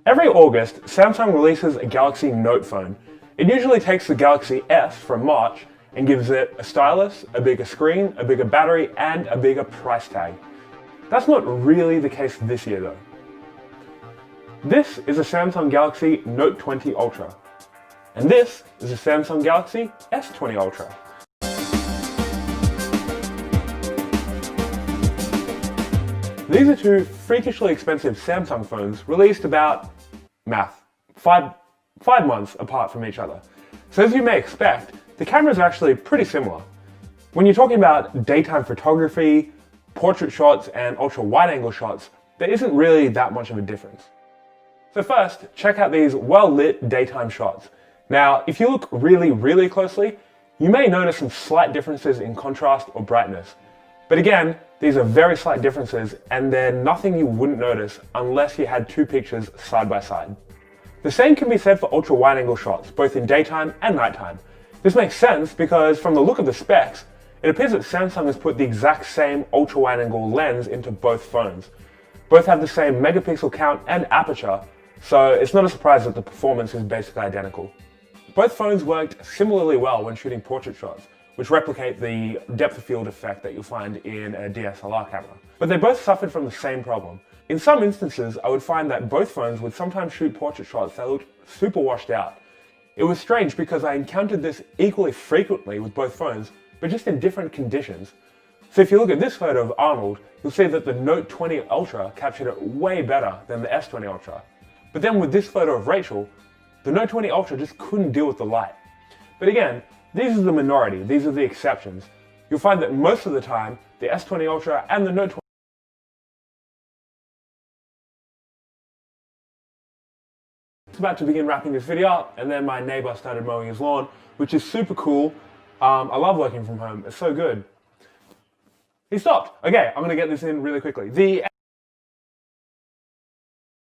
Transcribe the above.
Every August, Samsung releases a Galaxy Note phone. It usually takes the Galaxy S from March and gives it a stylus, a bigger screen, a bigger battery, and a bigger price tag. That's not really the case this year though. This is a Samsung Galaxy Note 20 Ultra. And this is a Samsung Galaxy S20 Ultra. These are two freakishly expensive Samsung phones released about, five months apart from each other. So as you may expect, the cameras are actually pretty similar. When you're talking about daytime photography, portrait shots, and ultra wide-angle shots, there isn't really that much of a difference. So first, check out these well-lit daytime shots. Now, if you look really closely, you may notice some slight differences in contrast or brightness. But again, these are very slight differences and they're nothing you wouldn't notice unless you had two pictures side by side. The same can be said for ultra wide angle shots, both in daytime and nighttime. This makes sense because from the look of the specs, it appears that Samsung has put the exact same ultra wide angle lens into both phones. Both have the same megapixel count and aperture, so it's not a surprise that the performance is basically identical. Both phones worked similarly well when shooting portrait shots, which replicate the depth of field effect that you'll find in a DSLR camera. But they both suffered from the same problem. In some instances, I would find that both phones would sometimes shoot portrait shots that looked super washed out. It was strange because I encountered this equally frequently with both phones, but just in different conditions. So if you look at this photo of Arnold, you'll see that the Note 20 Ultra captured it way better than the S20 Ultra. But then with this photo of Rachel, the Note 20 Ultra just couldn't deal with the light. But again, these are the minority, these are the exceptions. You'll find that most of the time, the S20 Ultra and the Note 20 It's about to begin wrapping this video up, and then my neighbor started mowing his lawn, which is super cool. I love working from home, it's so good. He stopped. Okay, I'm gonna get this in really quickly.